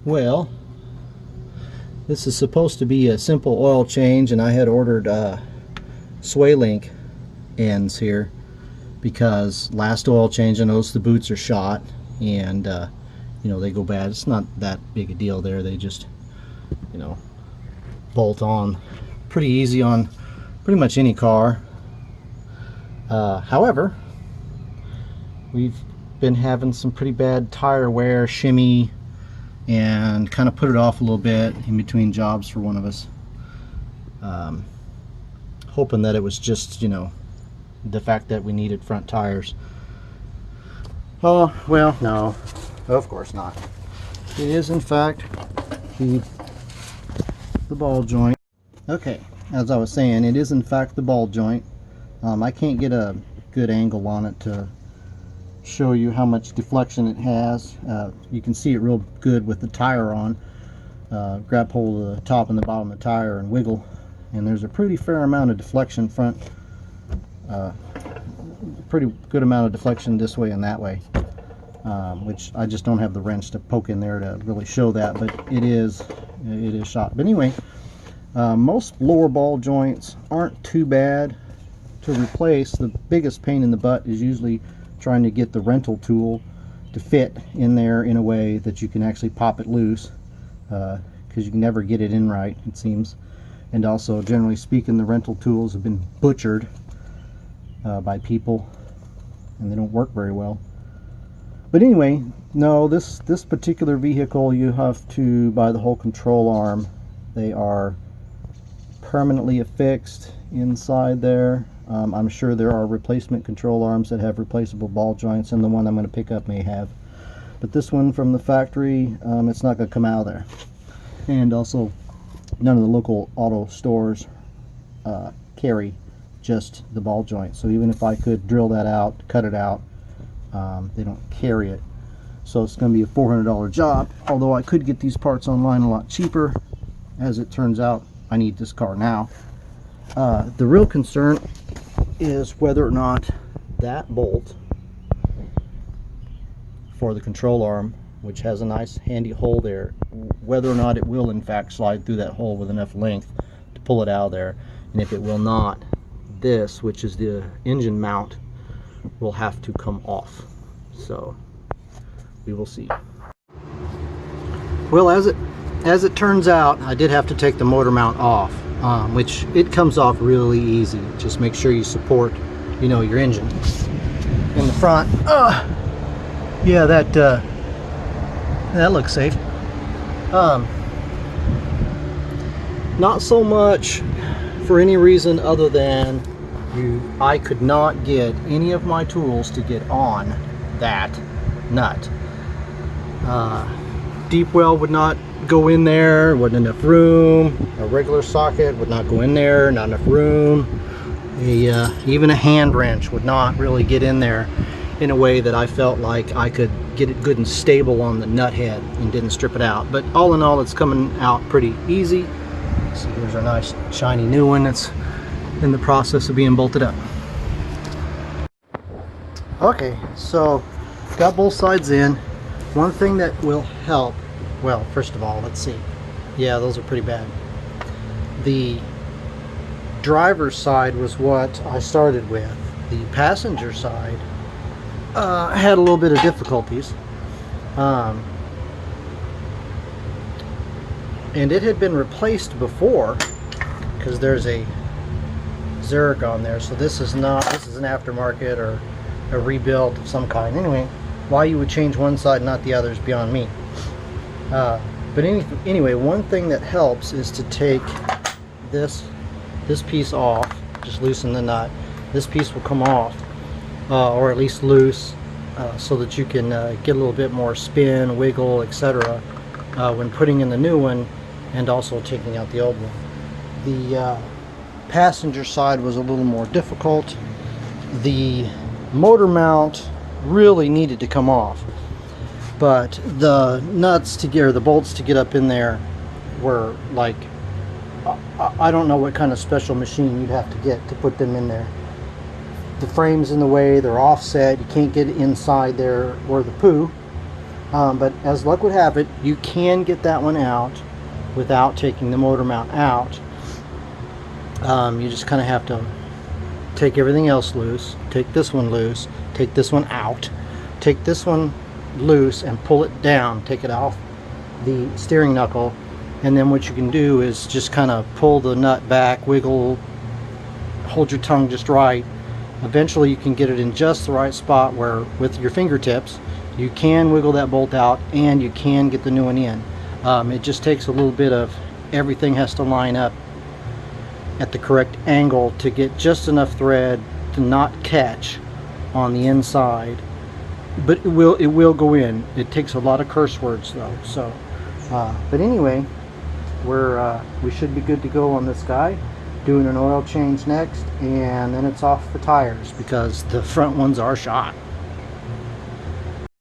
Well, this is supposed to be a simple oil change, and I had ordered sway link ends here because last oil change I noticed the boots are shot and you know, they go bad. It's not that big a deal there. They just, you know, bolt on pretty easy on pretty much any car. However, we've been having some pretty bad tire wear, shimmy, and kind of put it off a little bit in between jobs for one of us. Hoping that it was just, you know, the fact that we needed front tires. Oh, well, no, of course not. It is in fact the ball joint. Okay, as I was saying, it is in fact the ball joint. I can't get a good angle on it to show you how much deflection it has. You can see it real good with the tire on. Grab hold of the top and the bottom of the tire and wiggle, and there's a pretty fair amount of deflection front, pretty good amount of deflection this way and that way, which I just don't have the wrench to poke in there to really show that, but it is shot. But anyway, most lower ball joints aren't too bad to replace. The biggest pain in the butt is usually trying to get the rental tool to fit in there in a way that you can actually pop it loose, because you can never get it in right, it seems. And also, generally speaking, the rental tools have been butchered by people and they don't work very well. But anyway, no, this particular vehicle, you have to buy the whole control arm. They are permanently affixed inside there. I'm sure there are replacement control arms that have replaceable ball joints, and the one I'm going to pick up may have. But this one from the factory, it's not going to come out of there. And also, none of the local auto stores carry just the ball joint. So even if I could drill that out, cut it out, they don't carry it. So it's going to be a $400 job, although I could get these parts online a lot cheaper. As it turns out, I need this car now. The real concern is whether or not that bolt for the control arm, which has a nice handy hole there, whether or not it will in fact slide through that hole with enough length to pull it out of there. And if it will not, this, which is the engine mount, will have to come off. So we will see. Well, as it turns out, I did have to take the motor mount off, which it comes off really easy. Just make sure you support, you know, your engine in the front. Yeah, that looks safe. Not so much for any reason other than I could not get any of my tools to get on that nut. Deep well would not go in there, wasn't enough room. A regular socket would not go in there, not enough room. Even a hand wrench would not really get in there in a way that I felt like I could get it good and stable on the nut head and didn't strip it out. But all in all, it's coming out pretty easy. See, here's our nice shiny new one that's in the process of being bolted up. Okay, so got both sides in. One thing that will help, well, first of all, let's see. Yeah, those are pretty bad. The driver's side was what I started with. The passenger side had a little bit of difficulties. And it had been replaced before because there's a Zurich on there. So this is an aftermarket or a rebuild of some kind. Anyway, why you would change one side, not the other, is beyond me. But anyway, one thing that helps is to take this piece off, just loosen the nut. This piece will come off, or at least loose, so that you can get a little bit more spin, wiggle, etc. When putting in the new one and also taking out the old one. The passenger side was a little more difficult. The motor mount really needed to come off, but the nuts to get, or the bolts to get up in there, were like, I don't know what kind of special machine you'd have to get to put them in there. The frame's in the way, they're offset, you can't get inside there, or the poo. But as luck would have it, you can get that one out without taking the motor mount out. You just kind of have to take everything else loose, take this one loose, take this one out, take this one loose and pull it down, take it off the steering knuckle, and then what you can do is just kind of pull the nut back, wiggle, hold your tongue just right. Eventually you can get it in just the right spot where with your fingertips you can wiggle that bolt out and you can get the new one in. It just takes a little bit of, everything has to line up at the correct angle to get just enough thread to not catch on the inside, but it will go in. It takes a lot of curse words though. So but anyway, we should be good to go on this guy. Doing an oil change next, and then it's off the tires because the front ones are shot.